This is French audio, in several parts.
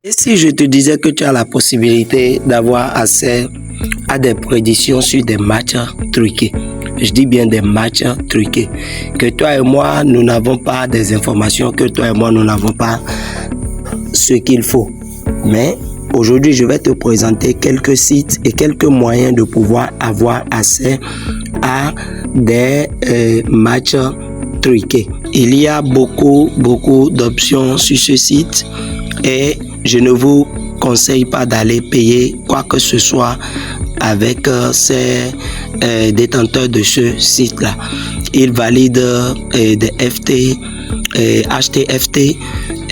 Et si je te disais que tu as la possibilité d'avoir accès à des prédictions sur des matchs truqués, je dis bien des matchs truqués, que toi et moi, nous n'avons pas des informations, que toi et moi, nous n'avons pas ce qu'il faut. Mais aujourd'hui, je vais te présenter quelques sites et quelques moyens de pouvoir avoir accès à des matchs truqués. Il y a beaucoup d'options sur ce site et je ne vous conseille pas d'aller payer quoi que ce soit avec ces détenteurs de ce site-là. Ils valident des FT, HTFT,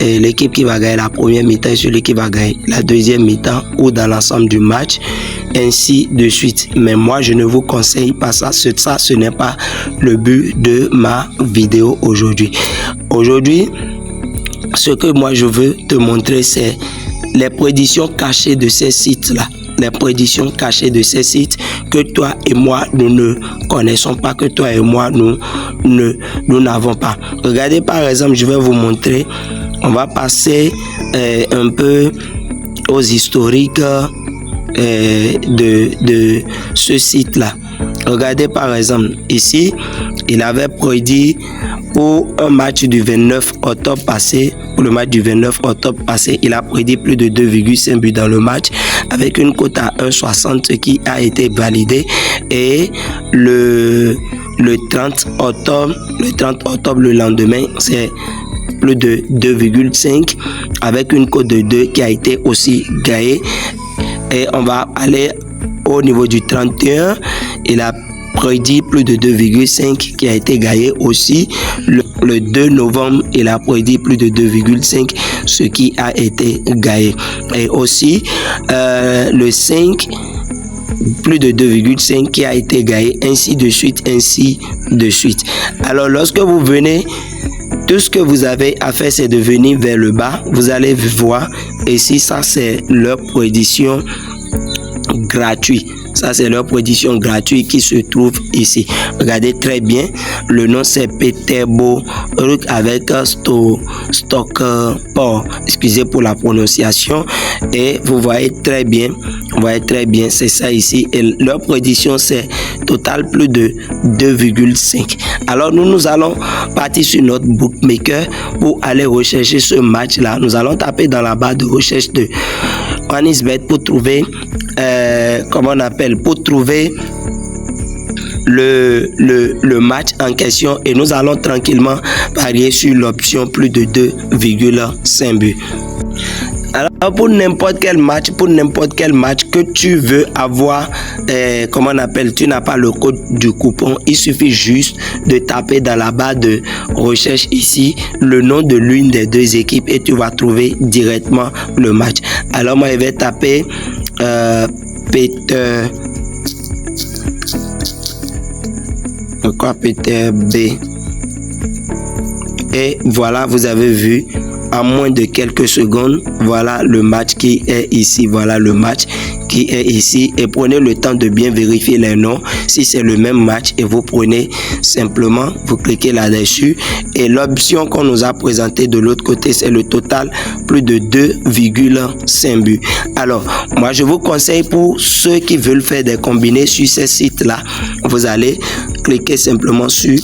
l'équipe qui va gagner la première mi-temps et celui qui va gagner la deuxième mi-temps ou dans l'ensemble du match, ainsi de suite. Mais moi, je ne vous conseille pas ça. Ça, ce n'est pas le but de ma vidéo aujourd'hui. Aujourd'hui, ce que moi je veux te montrer, c'est les prédictions cachées de ces sites-là. Les prédictions cachées de ces sites que toi et moi, nous ne connaissons pas, que toi et moi, nous n'avons pas. Regardez par exemple, je vais vous montrer, on va passer un peu aux historiques de ce site-là. Regardez par exemple, ici, il avait prédit pour un match du 29 octobre passé, pour le match du 29 octobre passé, il a prédit plus de 2,5 buts dans le match avec une cote à 1,60 qui a été validée. Et le 30 octobre, le lendemain, c'est plus de 2,5 avec une cote de 2 qui a été aussi gagnée. Et on va aller au niveau du 31, il a prédit plus de 2,5 qui a été gagné aussi. Le 2 novembre, il a prédit plus de 2,5, ce qui a été gagné. Et aussi, le 5, plus de 2,5 qui a été gagné, ainsi de suite, ainsi de suite. Alors, lorsque vous venez, tout ce que vous avez à faire, c'est de venir vers le bas. Vous allez voir, ici, ça, c'est leur prédiction gratuite. Ça, c'est leur prédiction gratuite qui se trouve ici. Regardez très bien. Le nom, c'est Peterborough avec Stockport. Excusez pour la prononciation. Et vous voyez très bien. Vous voyez très bien. C'est ça ici. Et leur prédiction, c'est total plus de 2,5. Alors, nous allons partir sur notre bookmaker pour aller rechercher ce match-là. Nous allons taper dans la barre de recherche de OneXBet pour trouver comment on appelle, pour trouver le match en question, et nous allons tranquillement parier sur l'option plus de 2,5 buts. Alors pour n'importe quel match que tu veux avoir, comment on appelle, tu n'as pas le code du coupon, il suffit juste de taper dans la barre de recherche ici le nom de l'une des deux équipes et tu vas trouver directement le match. Alors moi je vais taper Peter B. Et voilà, vous avez vu en moins de quelques secondes, voilà le match qui est ici. Voilà le match qui est ici. Et prenez le temps de bien vérifier les noms si c'est le même match, et vous prenez simplement, vous cliquez là-dessus, et l'option qu'on nous a présentée de l'autre côté, c'est le total plus de 2,5 buts. Alors moi je vous conseille, pour ceux qui veulent faire des combinés sur ces sites là, vous allez cliquer simplement sur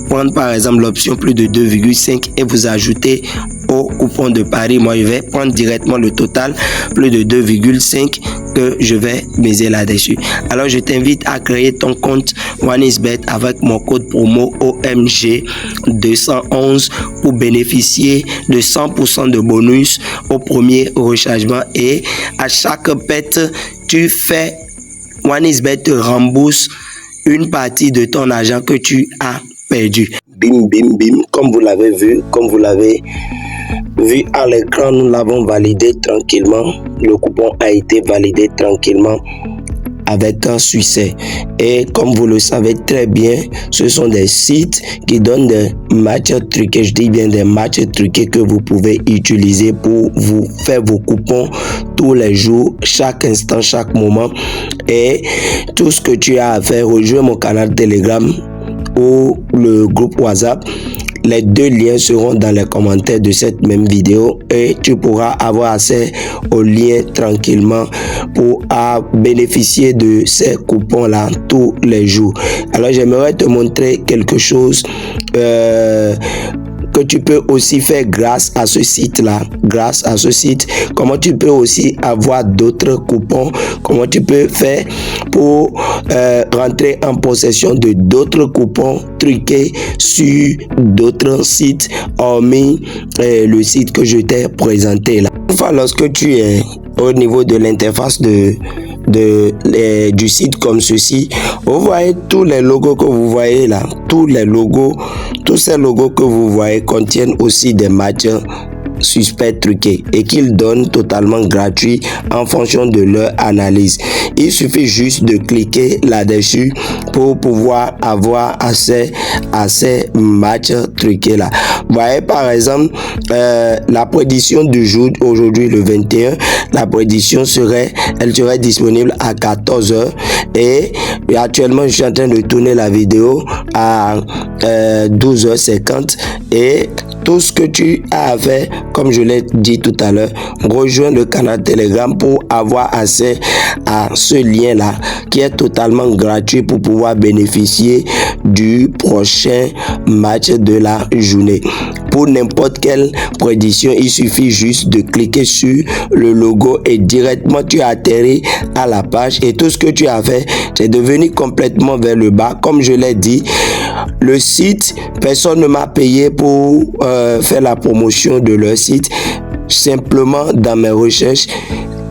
prendre par exemple l'option plus de 2,5 et vous ajoutez au coupon de pari. Moi je vais prendre directement le total plus de 2,5 que je vais miser là-dessus. Alors je t'invite à créer ton compte OneXBet avec mon code promo OMG 211 pour bénéficier de 100% de bonus au premier rechargement, et à chaque pète tu fais, OneXBet te rembourse une partie de ton argent que tu as perdu. Bim bim bim, comme vous l'avez vu à l'écran, nous l'avons validé tranquillement. Le coupon a été validé tranquillement avec un succès. Et comme vous le savez très bien, ce sont des sites qui donnent des matchs truqués. Je dis bien des matchs truqués que vous pouvez utiliser pour vous faire vos coupons tous les jours, chaque instant, chaque moment. Et tout ce que tu as à faire, rejoindre mon canal Telegram ou le groupe WhatsApp. Les deux liens seront dans les commentaires de cette même vidéo et tu pourras avoir accès aux liens tranquillement pour bénéficier de ces coupons-là tous les jours. Alors, j'aimerais te montrer quelque chose que tu peux aussi faire grâce à ce site-là. Grâce à ce site, comment tu peux aussi avoir d'autres coupons, comment tu peux faire pour rentrer en possession de d'autres coupons truqués sur d'autres sites, hormis le site que je t'ai présenté là. Enfin, lorsque tu es au niveau de l'interface du site comme ceci, vous voyez tous les logos que vous voyez là, tous ces logos que vous voyez contiennent aussi des matchs suspects truqués et qu'ils donnent totalement gratuit en fonction de leur analyse. Il suffit juste de cliquer là-dessus pour pouvoir avoir accès à ces matchs truqués là. Vous voyez par exemple la prédiction du jour aujourd'hui le 21, la prédiction serait disponible à 14h et actuellement je suis en train de tourner la vidéo à 12h50 et tout ce que tu as à faire, comme je l'ai dit tout à l'heure, rejoins le canal Telegram pour avoir accès à ce lien-là qui est totalement gratuit pour pouvoir bénéficier du prochain match de la journée. Pour n'importe quelle prédiction, il suffit juste de cliquer sur le logo et directement tu atterris à la page et tout ce que tu as fait, c'est de venir complètement vers le bas. Comme je l'ai dit, le site, personne ne m'a payé pour faire la promotion de leur site. Simplement dans mes recherches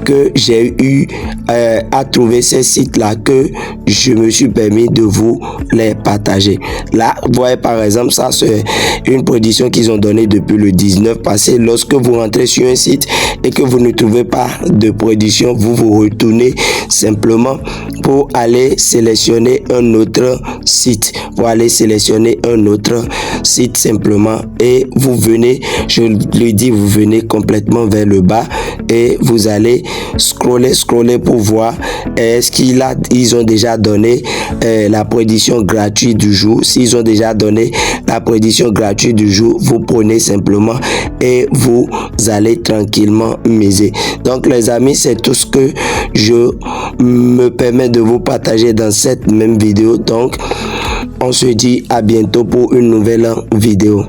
que j'ai eu à trouver ces sites-là que je me suis permis de vous les partager. Là, vous voyez par exemple, ça c'est une prédiction qu'ils ont donnée depuis le 19 passé. Lorsque vous rentrez sur un site et que vous ne trouvez pas de prédiction, vous vous retournez simplement pour aller sélectionner un autre site. Vous allez sélectionner un autre site simplement et vous venez, je le dis, vous venez complètement vers le bas et vous allez scroller pour voir est-ce ils ont déjà donné la prédiction gratuite du jour. S'ils ont déjà donné la prédiction gratuite du jour, vous prenez simplement et vous allez tranquillement miser. Donc les amis, c'est tout ce que je me permets de vous partager dans cette même vidéo. Donc on se dit à bientôt pour une nouvelle vidéo.